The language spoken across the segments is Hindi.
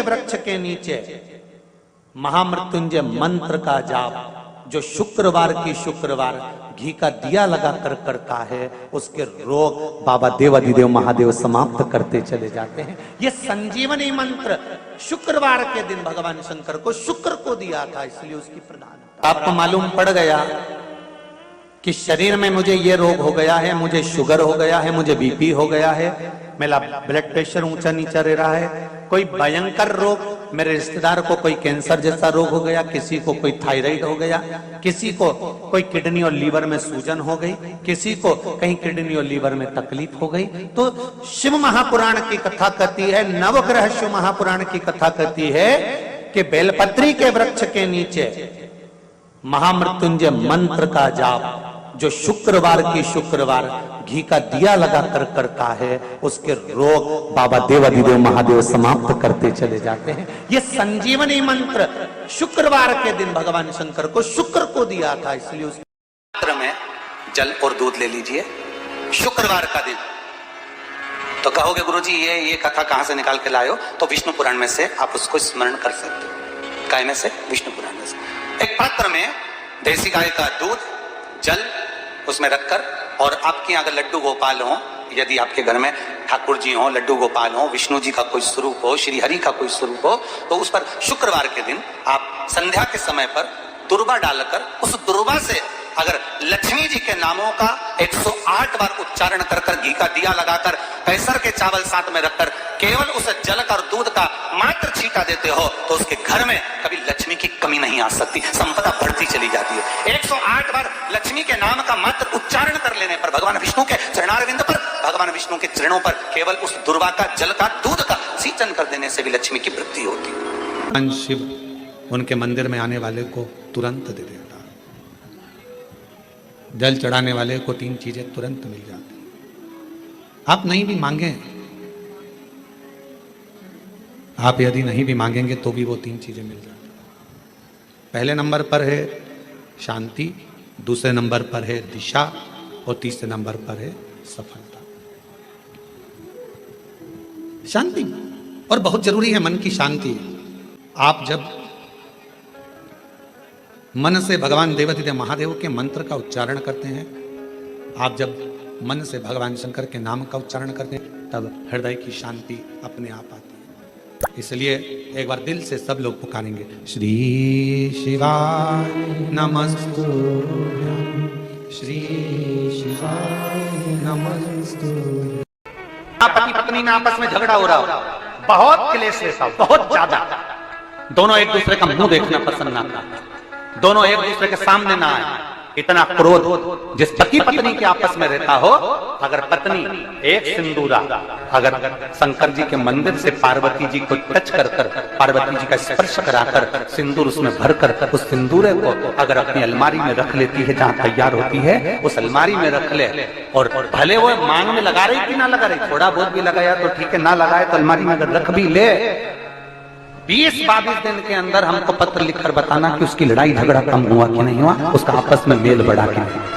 वृक्ष के नीचे महामृत्युंजय मंत्र का जाप जो शुक्रवार की शुक्रवार घी का दिया लगा कर करता है, उसके रोग बाबा देवाधिदेव महादेव समाप्त करते चले जाते हैं। ये संजीवनी मंत्र शुक्रवार के दिन भगवान शंकर को शुक्र को दिया था, इसलिए उसकी प्रधानता। आपको मालूम पड़ गया कि शरीर में मुझे ये रोग हो गया है, मुझे शुगर हो गया है, मुझे बीपी हो गया है, मेरा ब्लड प्रेशर ऊंचा नीचा रह रहा है, कोई भयंकर रोग, मेरे रिश्तेदार को कोई कैंसर जैसा रोग हो गया, किसी को कोई थायराइड हो गया, किसी को कोई किडनी और लीवर में सूजन हो गई, किसी को कहीं किडनी और लीवर में तकलीफ हो गई। तो शिव महापुराण की कथा कहती है, नवग्रह शिव महापुराण की कथा कहती है कि बेलपत्री के वृक्ष के नीचे महामृत्युंजय मंत्र का जाप जो शुक्रवार की शुक्रवार घी का दिया लगा कर करता है, उसके रोग बाबा देवाधिदेव महादेव समाप्त करते चले जाते हैं। ये संजीवनी मंत्र शुक्रवार के दिन भगवान शंकर को शुक्र को दिया था, इसलिए उस पात्र में जल और दूध ले लीजिए शुक्रवार का दिन। तो कहोगे गुरुजी ये कथा कहां से निकाल के लाए हो? तो विष्णु पुराण में से आप उसको स्मरण कर सकते हो। काय में से? विष्णु पुराण में से। एक पात्र में देसी गाय का दूध, जल उसमें रखकर, और आपके अगर लड्डू गोपाल हो, यदि आपके घर में ठाकुर जी हो, लड्डू गोपाल हो, विष्णु जी का कोई स्वरूप हो, श्री हरि का कोई स्वरूप हो, तो उस पर शुक्रवार के दिन आप संध्या के समय पर दुर्वा डालकर उस दुर्वा से अगर लक्ष्मी जी के नामों का 108 बार उच्चारण कर कर घी का दिया लगाकर कैसर के चावल साथ में रखकर केवल उस जल का और दूध का मात्र छींटा देते हो, तो उसके घर में कभी लक्ष्मी की कमी नहीं आ सकती, संपदा बढ़ती चली जाती है। 108 बार लक्ष्मी के नाम का मात्र उच्चारण कर लेने पर भगवान विष्णु के चरणारविंद पर, भगवान विष्णु के चरणों पर केवल उस दुर्वा का, जल का, दूध का सिंचन कर देने से भी लक्ष्मी की वृद्धि होती है। शिव उनके मंदिर में आने वाले को तुरंत दे देता, जल चढ़ाने वाले को 3 चीजें तुरंत मिल जाती। आप नहीं भी मांगे, आप यदि नहीं भी मांगेंगे तो भी वो 3 चीजें मिल जाती। पहले नंबर पर है शांति, दूसरे नंबर पर है दिशा, और तीसरे नंबर पर है सफलता। शांति, और बहुत जरूरी है मन की शांति। आप जब मन से भगवान देवाधिदेव महादेव के मंत्र का उच्चारण करते हैं, आप जब मन से भगवान शंकर के नाम का उच्चारण करते हैं, तब हृदय की शांति अपने आप आती है। इसलिए एक बार दिल से सब लोग पुकारेंगे, श्री शिवाय नमस्तुभ्यं, श्री शिवाय नमस्तुभ्यं। पति पत्नी में आपस में झगड़ा हो रहा हो, बहुत क्लेश रहता हो, बहुत ज्यादा, दोनों एक दूसरे का मुंह देखना पसंद ना करते, दोनों एक दूसरे के सामने ना आए, इतना क्रोध जिस पति पत्नी के आपस में रहता हो, अगर पत्नी एक सिंदूरा अगर शंकर जी के मंदिर से पार्वती जी को टच कर कर, पार्वती जी का स्पर्श कराकर सिंदूर उसमें भरकर उस सिंदूरे को अगर अपनी अलमारी में रख लेती है, जहां तैयार होती है उस अलमारी में रख ले, और भले वो मांग में लगा रही कि ना लगा रही, थोड़ा बहुत भी लगाया तो ठीक है, ना लगाए तो अलमारी में अगर रख भी ले, 20-22 दिन के अंदर हमको पत्र लिखकर बताना कि उसकी लड़ाई झगड़ा कम हुआ कि नहीं हुआ, उसका आपस में मेल बढ़ा कि नहीं।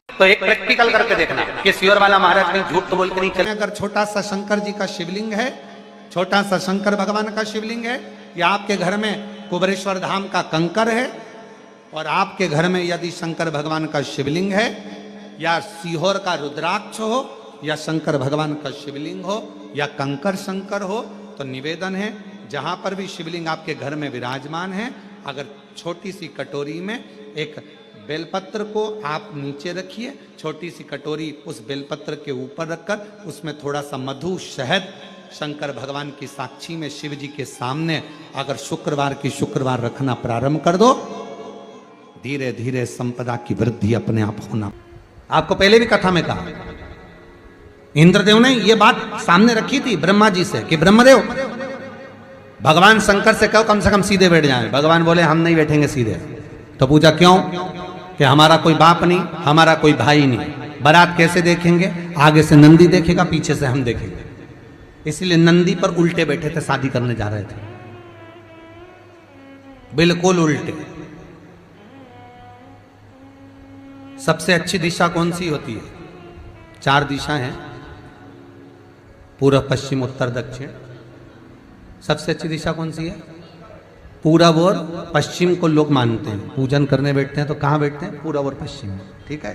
तो एक प्रैक्टिकल करके देखना कि सियोर वाला महाराज कहीं झूठ तो बोल के नहीं चले। अगर छोटा सा शंकर जी का शिवलिंग है, छोटा सा शंकर भगवान का शिवलिंग है, या आपके घर में कुबरेश्वर धाम का कंकर है, और आपके घर में यदि शंकर भगवान का शिवलिंग है, या सीहोर का रुद्राक्ष हो, या शंकर भगवान का शिवलिंग हो, या कंकर शंकर हो, तो निवेदन है जहां पर भी शिवलिंग आपके घर में विराजमान है, अगर छोटी सी कटोरी में एक बेलपत्र को आप नीचे रखिए, छोटी सी कटोरी उस बेलपत्र के ऊपर रखकर उसमें थोड़ा सा मधु, शहद, शंकर भगवान की साक्षी में शिव जी के सामने अगर शुक्रवार की शुक्रवार रखना प्रारंभ कर दो, धीरे धीरे संपदा की वृद्धि अपने आप होना। आपको पहले भी कथा में कहा, इंद्रदेव ने यह बात सामने रखी थी ब्रह्मा जी से कि ब्रह्मदेव भगवान शंकर से कहो कम से कम सीधे बैठ जाएं। भगवान बोले हम नहीं बैठेंगे सीधे। तो पूछा क्यों? कि हमारा कोई बाप नहीं, हमारा कोई भाई नहीं, बारात कैसे देखेंगे? आगे से नंदी देखेगा, पीछे से हम देखेंगे। इसलिए नंदी पर उल्टे बैठे थे, शादी करने जा रहे थे, बिल्कुल उल्टे। सबसे अच्छी दिशा कौन सी होती है? 4 दिशा हैं, पूर्व, पश्चिम, उत्तर, दक्षिण। सबसे अच्छी दिशा कौन सी है? पूरब और पश्चिम को लोग मानते हैं। पूजन करने बैठते हैं तो कहाँ बैठते हैं? पूरब और पश्चिम में, ठीक है।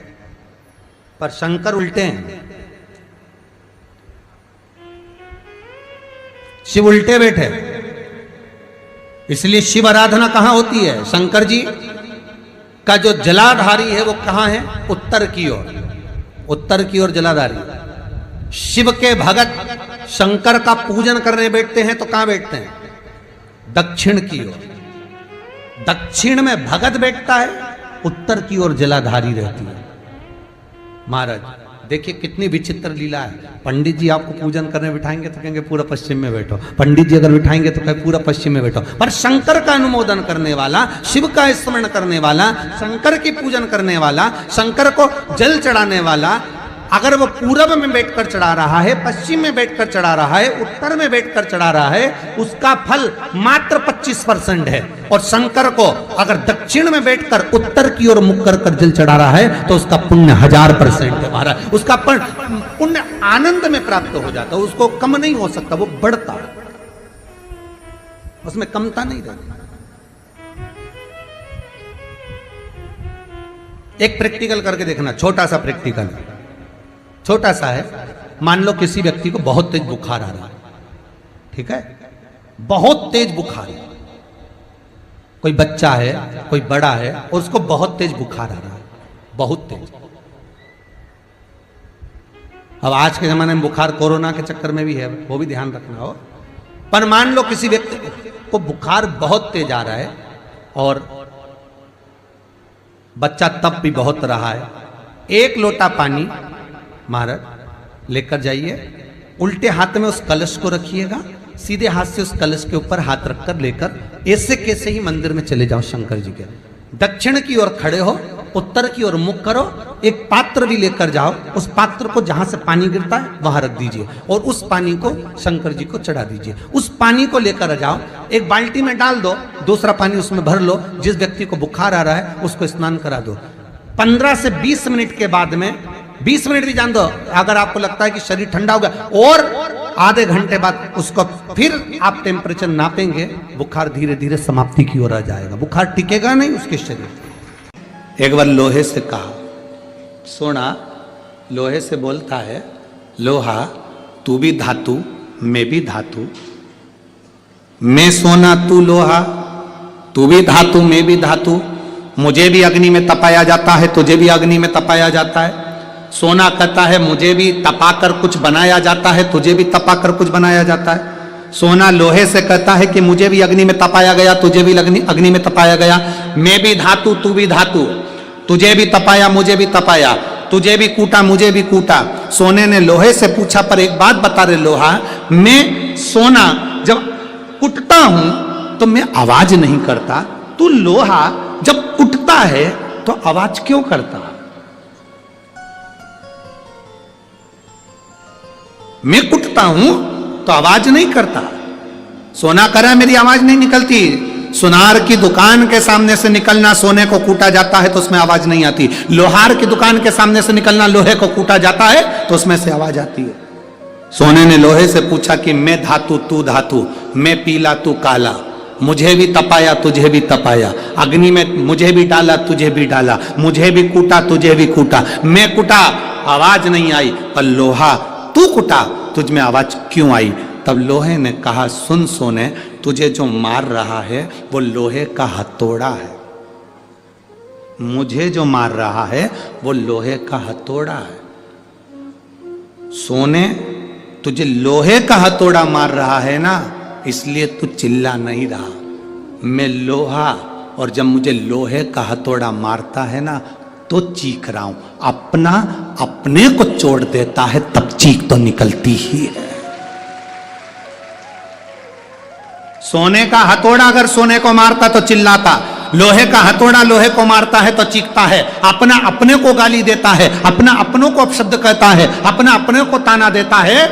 पर शंकर उल्टे हैं, शिव उल्टे बैठे, इसलिए शिव आराधना कहां होती है? शंकर जी का जो जलाधारी है वो कहां है? उत्तर की ओर, उत्तर की ओर जलाधारी। शिव के भगत शंकर का पूजन करने बैठते हैं तो कहां बैठते हैं? दक्षिण की ओर। दक्षिण में भगत बैठता है, उत्तर की ओर जलाधारी रहती है। महाराज देखिए कितनी विचित्र लीला है। पंडित जी आपको पूजन करने बिठाएंगे तो कहेंगे पूरा पश्चिम में बैठो, पंडित जी अगर बिठाएंगे तो कहेंगे पूरा पश्चिम में बैठो। पर शंकर का अनुमोदन करने वाला, शिव का स्मरण करने वाला, शंकर की पूजन करने वाला, शंकर को जल चढ़ाने वाला, अगर वो पूरब में बैठकर चढ़ा रहा है, पश्चिम में बैठकर चढ़ा रहा है, उत्तर में बैठकर चढ़ा रहा है, उसका फल मात्र 25% है। और शंकर को अगर दक्षिण में बैठकर उत्तर की ओर मुख कर जल चढ़ा रहा है तो उसका पुण्य 1000% है महाराज। उसका पुण्य आनंद में प्राप्त हो जाता है, उसको कम नहीं हो सकता, वो बढ़ता, उसमें कमता नहीं रहती। एक प्रैक्टिकल करके देखना, छोटा सा प्रैक्टिकल, छोटा सा है। मान लो किसी व्यक्ति को बहुत तेज बुखार आ रहा है, ठीक है, बहुत तेज बुखार है, कोई बच्चा है, कोई बड़ा है, और उसको बहुत तेज बुखार आ रहा है, बहुत तेज। अब आज के जमाने में बुखार कोरोना के चक्कर में भी है, वो भी ध्यान रखना हो। पर मान लो किसी व्यक्ति को बुखार बहुत तेज आ रहा है और बच्चा तप भी बहुत रहा है, 1 लोटा पानी महाराज लेकर जाइए, उल्टे हाथ में उस कलश को रखिएगा, सीधे हाथ से उस कलश के ऊपर हाथ रखकर लेकर ऐसे कैसे ही मंदिर में चले जाओ शंकर जी के। दक्षिण की ओर खड़े हो, उत्तर की ओर मुख करो, एक पात्र भी लेकर जाओ, उस पात्र को जहां से पानी गिरता है वहां रख दीजिए और उस पानी को शंकर जी को चढ़ा दीजिए। उस पानी को लेकर जाओ, एक बाल्टी में डाल दो, दूसरा पानी उसमें भर लो, जिस व्यक्ति को बुखार आ रहा है उसको स्नान करा दो। 15 से 20 मिनट के बाद में, 20 मिनट भी जान दो, अगर आपको लगता है कि शरीर ठंडा हो गया, और आधे घंटे बाद उसको फिर आप टेम्परेचर नापेंगे, बुखार धीरे धीरे समाप्ति की ओर आ जाएगा, बुखार टिकेगा नहीं उसके शरीर। एक बार लोहे से कहा, सोना लोहे से बोलता है, लोहा तू भी धातु मैं भी धातु, मैं सोना तू लोहा, तू भी धातु मैं भी धातु, मुझे भी अग्नि में तपाया जाता है, तुझे भी अग्नि में तपाया जाता है। सोना कहता है मुझे भी तपाकर कुछ बनाया जाता है, तुझे भी तपाकर कुछ बनाया जाता है। सोना लोहे से कहता है कि मुझे भी अग्नि में तपाया गया, तुझे भी अग्नि में तपाया गया, मैं भी धातु तू भी धातु, तुझे भी तपाया मुझे भी तपाया, तुझे भी कूटा मुझे भी कूटा। सोने ने लोहे से पूछा, पर एक बात बता रहे लोहा, मैं सोना जब कुटता हूं तो मैं आवाज नहीं करता, तू लोहा जब कुटता है तो आवाज क्यों करता? मैं कुटता हूं तो आवाज नहीं करता। सोना कह रहा है मेरी आवाज नहीं निकलती। सुनार की दुकान के सामने से निकलना, सोने को कूटा जाता है तो उसमें आवाज नहीं आती। लोहार की दुकान के सामने से निकलना, लोहे को कूटा जाता है तो उसमें से आवाज आती है। सोने ने लोहे से पूछा कि मैं धातु तू धातु, मैं पीला तू काला, मुझे भी तपाया तुझे भी तपाया, अग्नि में मुझे भी डाला तुझे भी डाला, मुझे भी कूटा तुझे भी कूटा, मैं कुटा आवाज नहीं आई, पर लोहा तू कुटा तुझ में आवाज क्यों आई? तब लोहे ने कहा, सुन सोने, तुझे जो मार रहा है वो लोहे का हथौड़ा है, मुझे जो मार रहा है वो लोहे का हथौड़ा है। सोने तुझे लोहे का हथौड़ा मार रहा है ना, इसलिए तू चिल्ला नहीं रहा। मैं लोहा, और जब मुझे लोहे का हथौड़ा मारता है ना तो चीख रहा हूं। अपना अपने को चोट देता है तब चीख तो निकलती ही है। सोने का हथौड़ा अगर सोने को मारता तो चिल्लाता, लोहे का हथौड़ा लोहे को मारता है तो चीखता है। अपना अपने को गाली देता है, अपना अपनों को अपशब्द कहता है, अपना अपने को ताना देता है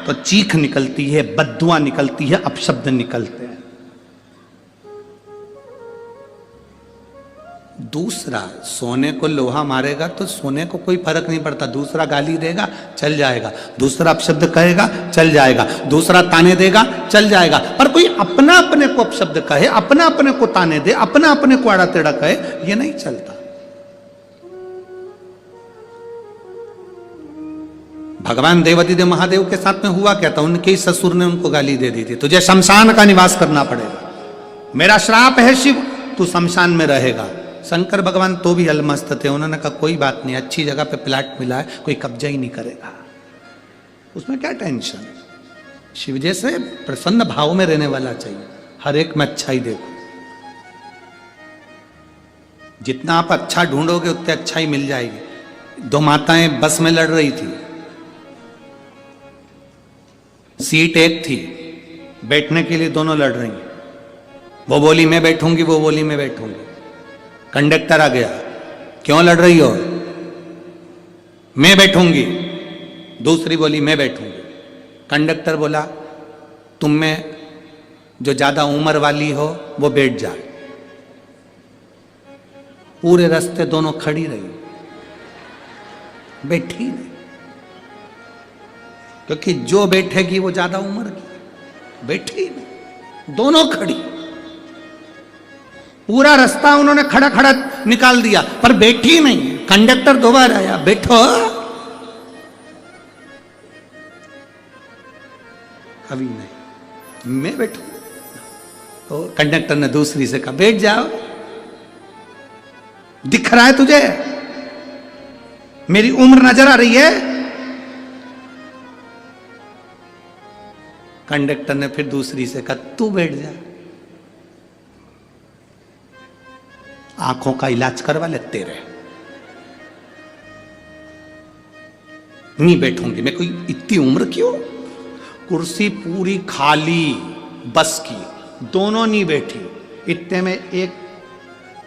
तो चीख निकलती है, बद्दुआ निकलती है, अपशब्द निकलते हैं। दूसरा सोने को लोहा मारेगा तो सोने को कोई फर्क नहीं पड़ता, दूसरा गाली देगा चल जाएगा, दूसरा अपशब्द कहेगा चल जाएगा, दूसरा ताने देगा चल जाएगा, पर कोई अपना अपने को अपशब्द कहे, अपना अपने को ताने दे, अपना अपने को आड़ा टेढ़ा कहे, ये नहीं चलता। भगवान देवादिदेव महादेव के साथ में हुआ क्या था, उनके ही ससुर ने उनको गाली दे दी थी, तुझे शमशान का निवास करना पड़ेगा, मेरा श्राप है शिव, तू शमशान में रहेगा। शंकर भगवान तो भी अलमस्त थे, उन्होंने कहा कोई बात नहीं, अच्छी जगह पे प्लाट मिला है, कोई कब्जा ही नहीं करेगा, उसमें क्या टेंशन। शिव जैसे प्रसन्न भाव में रहने वाला चाहिए, हर एक में अच्छा ही देखो, जितना आप अच्छा ढूंढोगे उतने अच्छा ही मिल जाएगी। दो माताएं बस में लड़ रही थी, सीट एक थी, बैठने के लिए दोनों लड़ रही, वो बोली मैं बैठूंगी, वो बोली मैं बैठूंगी। कंडक्टर आ गया, क्यों लड़ रही हो, मैं बैठूंगी, दूसरी बोली मैं बैठूंगी। कंडक्टर बोला तुम में जो ज्यादा उम्र वाली हो वो बैठ जाए। पूरे रास्ते दोनों खड़ी रही, बैठी नहीं, क्योंकि जो बैठेगी वो ज्यादा उम्र की, बैठी नहीं, दोनों खड़ी। पूरा रास्ता उन्होंने खड़ा खड़ा निकाल दिया, पर बैठी नहीं। कंडक्टर दोबारा आया, बैठो, अभी नहीं, मैं बैठू। तो कंडक्टर ने दूसरी से कहा बैठ जाओ, दिख रहा है तुझे, मेरी उम्र नजर आ रही है। कंडक्टर ने फिर दूसरी से कहा तू बैठ जा, आंखों का इलाज करवा ले तेरे। नहीं बैठूंगी मैं, कोई इतनी उम्र क्यों। कुर्सी पूरी खाली बस की, दोनों नहीं बैठी, इतने में एक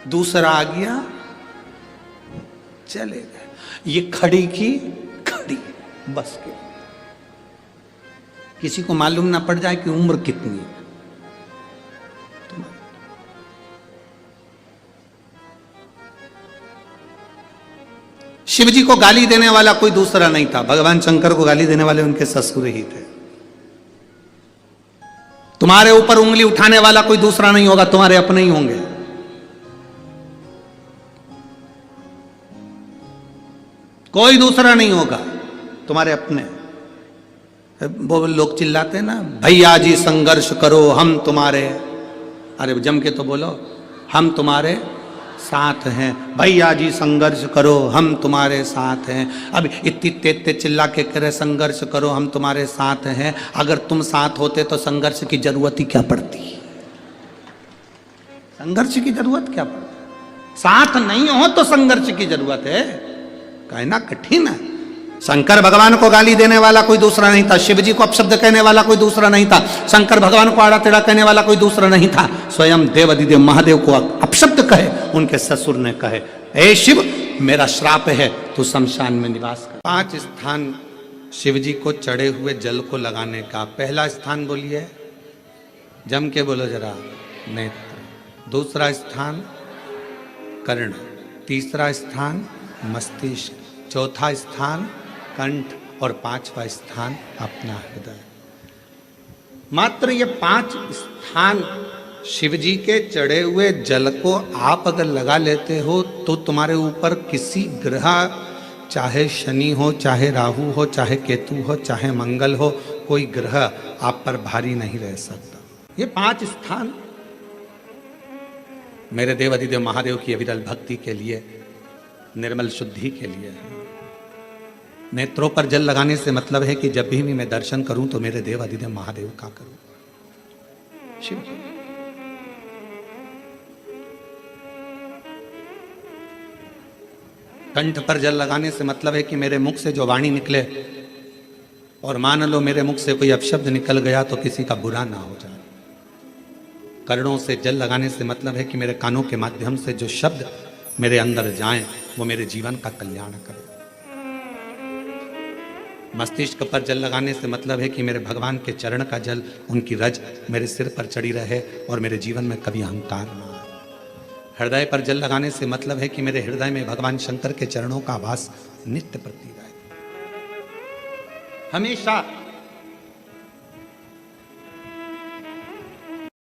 दूसरा आ गया, चले गए। ये खड़ी की खड़ी बस की, किसी को मालूम ना पड़ जाए कि उम्र कितनी है। शिव जी को गाली देने वाला कोई दूसरा नहीं था, भगवान शंकर को गाली देने वाले उनके ससुर ही थे। तुम्हारे ऊपर उंगली उठाने वाला कोई दूसरा नहीं होगा, तुम्हारे अपने ही होंगे। कोई दूसरा नहीं होगा, तुम्हारे अपने। वो लोग चिल्लाते ना, भैया जी संघर्ष करो हम तुम्हारे, अरे जम के तो बोलो, हम तुम्हारे साथ हैं, भैया जी संघर्ष करो हम तुम्हारे साथ हैं। अब इतनी तेज चिल्ला के करे संघर्ष करो हम तुम्हारे साथ हैं, अगर तुम साथ होते तो संघर्ष की जरूरत ही क्या पड़ती, संघर्ष की जरूरत क्या पड़ती। साथ नहीं हो तो संघर्ष की जरूरत है, कहना कठिन है। शंकर भगवान को गाली देने वाला कोई दूसरा नहीं था, शिव जी को अपशब्द कहने वाला कोई दूसरा नहीं था, शंकर भगवान को आड़ा टेढ़ा कहने वाला कोई दूसरा नहीं था। स्वयं देवादिदेव महादेव को अपशब्द कहे उनके ससुर ने कहे, ए शिव मेरा श्राप है, तू शमशान में निवास कर। 5 स्थान शिव जी को चढ़े हुए जल को लगाने का। पहला स्थान बोलिए, जम के बोलो जरा, नेत्र। दूसरा स्थान कर्ण, तीसरा स्थान मस्तिष्क, चौथा स्थान कंठ और 5वां स्थान अपना हृदय। मात्र ये 5 स्थान शिव जी के चढ़े हुए जल को आप अगर लगा लेते हो तो तुम्हारे ऊपर किसी ग्रह, चाहे शनि हो, चाहे राहु हो, चाहे केतु हो, चाहे मंगल हो, कोई ग्रह आप पर भारी नहीं रह सकता। ये 5 स्थान मेरे देवादिदेव महादेव की अविरल भक्ति के लिए, निर्मल शुद्धि के लिए है। नेत्रों पर जल लगाने से मतलब है कि जब भी मैं दर्शन करूं तो मेरे देवादिदेव महादेव का करूं, शिव। कंठ पर जल लगाने से मतलब है कि मेरे मुख से जो वाणी निकले, और मान लो मेरे मुख से कोई अपशब्द निकल गया तो किसी का बुरा ना हो जाए। कर्णों से जल लगाने से मतलब है कि मेरे कानों के माध्यम से जो शब्द मेरे अंदर जाएं वो मेरे जीवन का कल्याण करें। मस्तिष्क पर जल लगाने से मतलब है कि मेरे भगवान के चरण का जल, उनकी रज मेरे सिर पर चढ़ी रहे और मेरे जीवन में कभी अहंकार ना आए। हृदय पर जल लगाने से मतलब है कि मेरे हृदय में भगवान शंकर के चरणों का आभास नित्य प्रतीत है, हमेशा।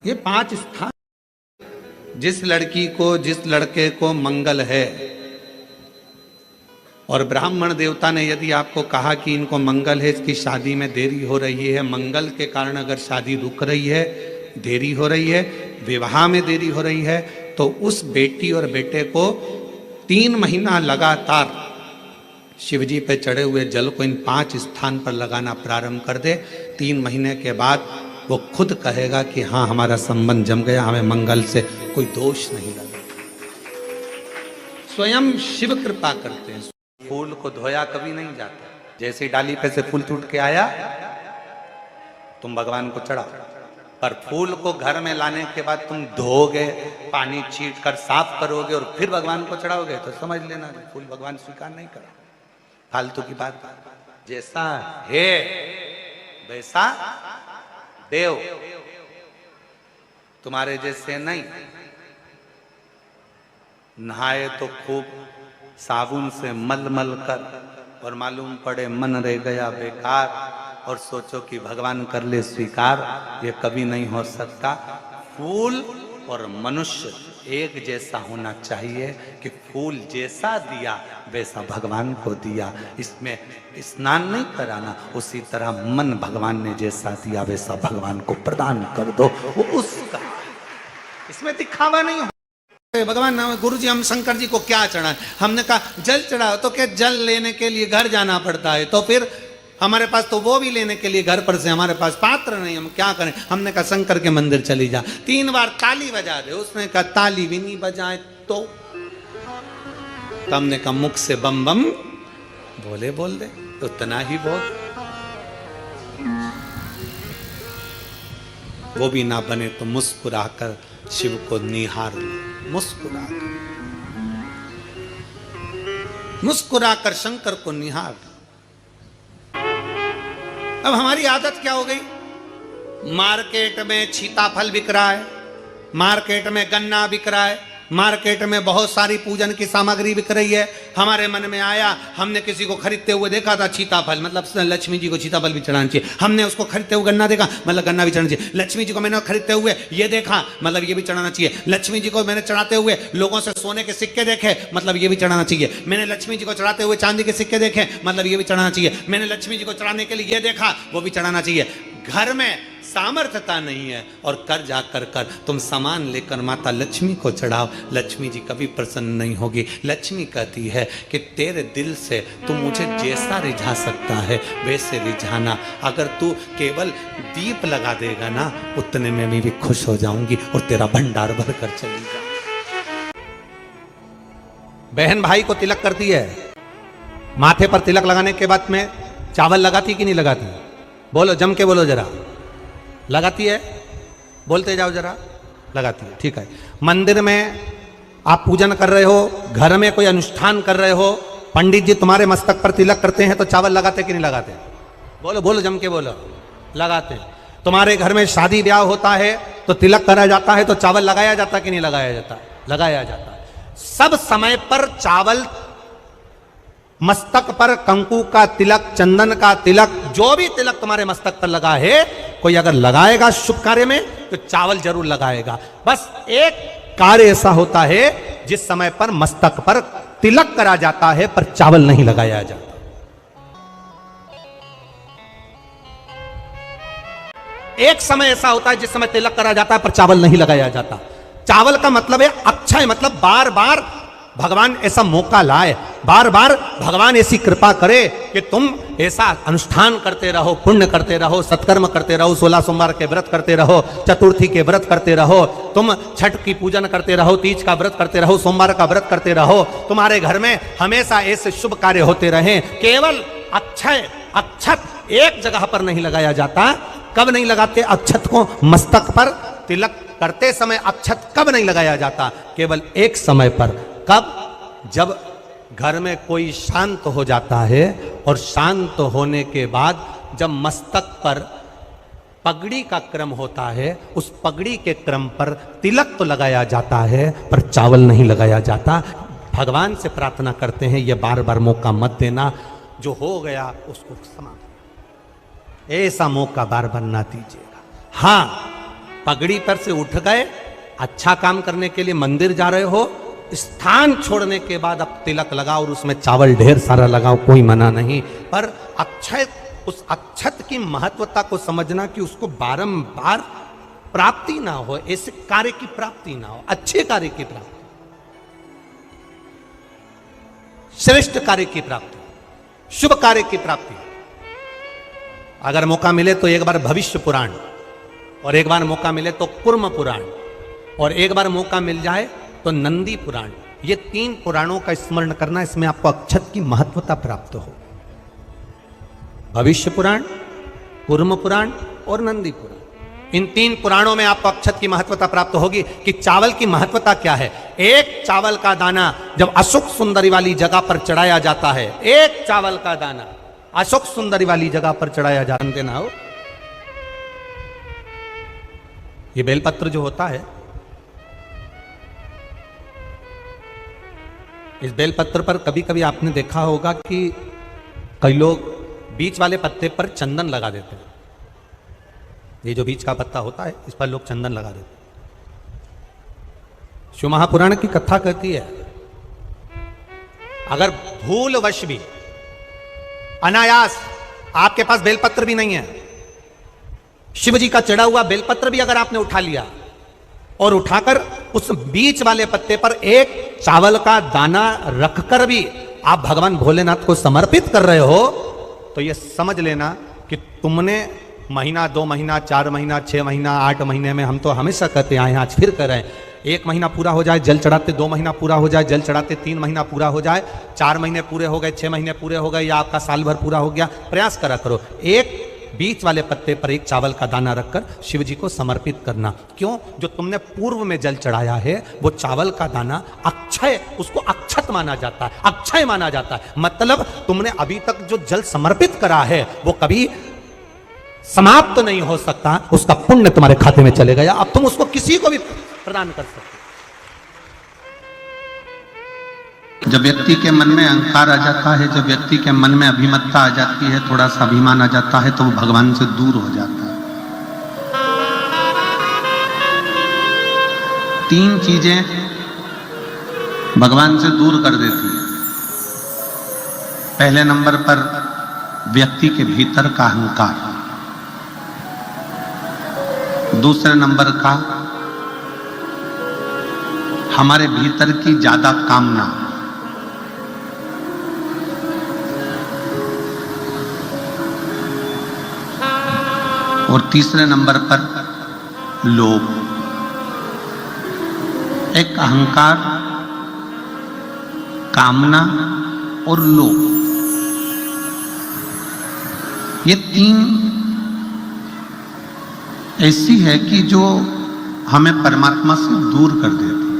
ये 5 स्थान, जिस लड़की को, जिस लड़के को मंगल है, और ब्राह्मण देवता ने यदि आपको कहा कि इनको मंगल है, इसकी शादी में देरी हो रही है, मंगल के कारण अगर शादी रुक रही है, देरी हो रही है, विवाह में देरी हो रही है, तो उस बेटी और बेटे को 3 महीना लगातार शिवजी पे चढ़े हुए जल को इन 5 स्थान पर लगाना प्रारंभ कर दे। 3 महीने के बाद वो खुद कहेगा कि हाँ, हमारा संबंध जम गया, हमें मंगल से कोई दोष नहीं लगा। स्वयं शिव कृपा करते हैं। फूल को धोया कभी नहीं जाता, जैसे डाली पे से फूल टूट के आया तुम भगवान को चढ़ाओ, पर फूल को घर में लाने के बाद तुम धोगे, पानी छीट कर साफ करोगे और फिर भगवान को चढ़ाओगे, तो समझ लेना फूल भगवान स्वीकार नहीं करेगा। फालतू की बात। जैसा है वैसा देव, तुम्हारे जैसे नहीं। नहाए तो खूब साबुन से मल मल कर, और मालूम पड़े मन रह गया बेकार, और सोचो कि भगवान कर ले स्वीकार, ये कभी नहीं हो सकता। फूल और मनुष्य एक जैसा होना चाहिए कि फूल जैसा दिया वैसा भगवान को दिया, इसमें स्नान नहीं कराना। उसी तरह मन भगवान ने जैसा दिया वैसा भगवान को प्रदान कर दो, वो उसका, इसमें दिखावा नहीं हो। भगवान गुरु जी, हम शंकर जी को क्या चढ़ाएं? हमने कहा जल चढ़ाओ, तो क्या जल लेने के लिए घर जाना पड़ता है, तो फिर हमारे पास तो वो भी लेने के लिए घर पर से हमारे पास पात्र नहीं, हम क्या करें? हमने कहा शंकर के मंदिर चली जा, 3 बार ताली बजा दे। उसने कहा ताली भी नहीं बजाए तो हमने कहा मुख से बम बम बोले बोल दे, उतना ही बोल। वो भी ना बने तो मुस्कुराकर शिव को निहार लो, मुस्कुराकर शंकर को निहार। अब हमारी आदत क्या हो गई? मार्केट में सीताफल बिक रहा है, मार्केट में गन्ना बिक रहा है, मार्केट में बहुत सारी पूजन की सामग्री बिक रही है। हमारे मन में आया, हमने किसी को खरीदते हुए देखा था सीताफल, मतलब लक्ष्मी जी को सीताफल भी चढ़ाना चाहिए। हमने उसको खरीदते हुए गन्ना देखा, मतलब गन्ना भी चढ़ाना चाहिए। लक्ष्मी जी को मैंने खरीदते हुए ये देखा, मतलब ये भी चढ़ाना चाहिए। लक्ष्मी जी को मैंने चढ़ाते हुए लोगों से सोने के सिक्के देखे, मतलब ये भी चढ़ाना चाहिए। मैंने लक्ष्मी जी को चढ़ाते हुए चांदी के सिक्के देखे, मतलब ये भी चढ़ाना चाहिए। मैंने लक्ष्मी जी को चढ़ाने के लिए ये देखा, वो भी चढ़ाना चाहिए। घर में सामर्थ्यता नहीं है और कर जा कर तुम सामान लेकर माता लक्ष्मी को चढ़ाओ, लक्ष्मी जी कभी प्रसन्न नहीं होगी। लक्ष्मी कहती है कि तेरे दिल से तू मुझे जैसा रिझा सकता है वैसे रिझाना। अगर तू केवल दीप लगा देगा ना, उतने में मैं भी खुश हो जाऊंगी और तेरा भंडार भर कर चली जाऊंगी। बहन भाई को तिलक करती है, माथे पर तिलक लगाने के बाद में चावल लगाती कि नहीं लगाती? बोलो, जम के बोलो जरा। लगाती है? बोलते जाओ जरा। लगाती है, ठीक है। मंदिर में आप पूजन कर रहे हो, घर में कोई अनुष्ठान कर रहे हो, पंडित जी तुम्हारे मस्तक पर तिलक करते हैं तो चावल लगाते कि नहीं लगाते? बोलो बोलो, जम के बोलो। लगाते हैं। तुम्हारे घर में शादी ब्याह होता है तो तिलक करा जाता है तो चावल लगाया जाता कि नहीं लगाया जाता? लगाया जाता। सब समय पर चावल, मस्तक पर कंकु का तिलक, चंदन का तिलक, जो भी तिलक तुम्हारे मस्तक पर लगा है, कोई अगर लगाएगा शुभ कार्य में तो चावल जरूर लगाएगा। बस एक कार्य ऐसा होता है जिस समय पर मस्तक पर तिलक करा जाता है पर चावल नहीं लगाया जाता। एक समय ऐसा होता है जिस समय तिलक करा जाता है पर चावल नहीं लगाया जाता। चावल का मतलब है अक्षय, मतलब बार बार भगवान ऐसा मौका लाए, बार बार भगवान ऐसी कृपा करे कि तुम ऐसा अनुष्ठान करते रहो, पुण्य करते रहो, सत्कर्म करते रहो, 16 सोमवार के व्रत करते रहो, चतुर्थी के व्रत करते रहो, तुम छठ की पूजन करते रहो, तीज का व्रत करते रहो, सोमवार का व्रत करते रहो। तुम्हारे घर में हमेशा ऐसे शुभ कार्य होते रहे। केवल अक्षय, अक्षत एक जगह पर नहीं लगाया जाता। कब नहीं लगाते अक्षत को? मस्तक पर तिलक करते समय अक्षत कब नहीं लगाया जाता? केवल एक समय पर। कब? जब घर में कोई शांत हो जाता है और शांत होने के बाद जब मस्तक पर पगड़ी का क्रम होता है, उस पगड़ी के क्रम पर तिलक तो लगाया जाता है पर चावल नहीं लगाया जाता। भगवान से प्रार्थना करते हैं ये बार बार मौका मत देना, जो हो गया उसको समाप्त, ऐसा मौका बार बार ना दीजिएगा। हाँ, पगड़ी पर से उठ गए, अच्छा काम करने के लिए मंदिर जा रहे हो, स्थान छोड़ने के बाद अब तिलक लगाओ और उसमें चावल ढेर सारा लगाओ, कोई मना नहीं। पर अक्षय, उस अक्षत की महत्वता को समझना कि उसको बारंबार प्राप्ति ना हो, ऐसे कार्य की प्राप्ति ना हो, अच्छे कार्य की प्राप्ति, श्रेष्ठ कार्य की प्राप्ति, शुभ कार्य की प्राप्ति। अगर मौका मिले तो एक बार भविष्य पुराण, और एक बार मौका मिले तो कुर्म पुराण, और एक बार मौका मिल जाए तो नंदी पुराण, ये 3 पुराणों का स्मरण करना, इसमें आपको अक्षत की महत्वता प्राप्त हो। भविष्य पुराण, कुर्म पुराण और नंदी पुराण, इन 3 पुराणों में आपको अक्षत की महत्वता प्राप्त होगी कि चावल की महत्वता क्या है। एक चावल का दाना जब अशोक सुंदरी वाली जगह पर चढ़ाया जाता है, एक चावल का दाना अशोक सुंदरी वाली जगह पर चढ़ाया जानते ना हो, ये बेलपत्र जो होता है, इस बेलपत्र पर कभी कभी आपने देखा होगा कि कई लोग बीच वाले पत्ते पर चंदन लगा देते हैं। ये जो बीच का पत्ता होता है, इस पर लोग चंदन लगा देते हैं। शिव महापुराण की कथा कहती है, अगर भूलवश भी, अनायास, आपके पास बेलपत्र भी नहीं है, शिव जी का चढ़ा हुआ बेलपत्र भी अगर आपने उठा लिया और उठाकर उस बीच वाले पत्ते पर एक चावल का दाना रखकर भी आप भगवान भोलेनाथ को समर्पित कर रहे हो, तो यह समझ लेना कि तुमने महीना, 2 महीना, 4 महीना, 6 महीना, 8 महीने में, हम तो हमेशा कहते आए हैं, आज फिर कर रहे हैं, 1 महीना पूरा हो जाए जल चढ़ाते, 2 महीना पूरा हो जाए जल चढ़ाते, 3 महीना पूरा हो जाए, 4 महीने पूरे हो गए, 6 महीने पूरे हो गए, या आपका साल भर पूरा हो गया, प्रयास करा करो, एक बीच वाले पत्ते पर एक चावल का दाना रखकर शिव जी को समर्पित करना। क्यों? जो तुमने पूर्व में जल चढ़ाया है वो चावल का दाना अक्षय, उसको अक्षत माना जाता है, अक्षय माना जाता है। मतलब तुमने अभी तक जो जल समर्पित करा है वो कभी समाप्त तो नहीं हो सकता, उसका पुण्य तुम्हारे खाते में चले गया, अब तुम उसको किसी को भी प्रदान कर सकते। जब व्यक्ति के मन में अहंकार आ जाता है, जब व्यक्ति के मन में अभिमत्ता आ जाती है, थोड़ा सा अभिमान आ जाता है, तो वो भगवान से दूर हो जाता है। 3 चीजें भगवान से दूर कर देती है। पहले नंबर पर व्यक्ति के भीतर का अहंकार, दूसरे नंबर का हमारे भीतर की ज्यादा कामना, और तीसरे नंबर पर लोभ। एक अहंकार, कामना और लोभ, ये 3 ऐसी है कि जो हमें परमात्मा से दूर कर देती है।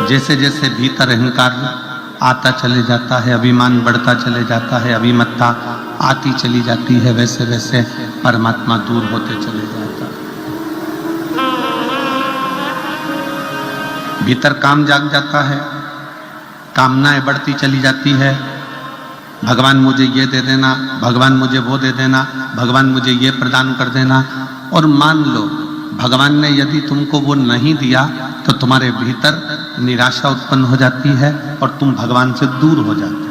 जैसे जैसे भीतर अहंकार आता चले जाता है, अभिमान बढ़ता चले जाता है, अभिमत्ता आती चली जाती है, वैसे वैसे परमात्मा दूर होते चले जाता है। भीतर काम जाग जाता है, कामनाएं बढ़ती चली जाती है, भगवान मुझे ये दे देना, भगवान मुझे वो दे देना, भगवान मुझे ये प्रदान कर देना। और मान लो भगवान ने यदि तुमको वो नहीं दिया तो तुम्हारे भीतर निराशा उत्पन्न हो जाती है और तुम भगवान से दूर हो जाते हो।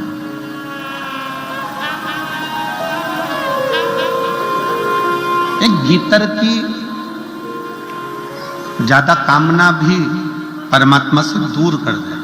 एक भीतर की ज्यादा कामना भी परमात्मा से दूर कर दे।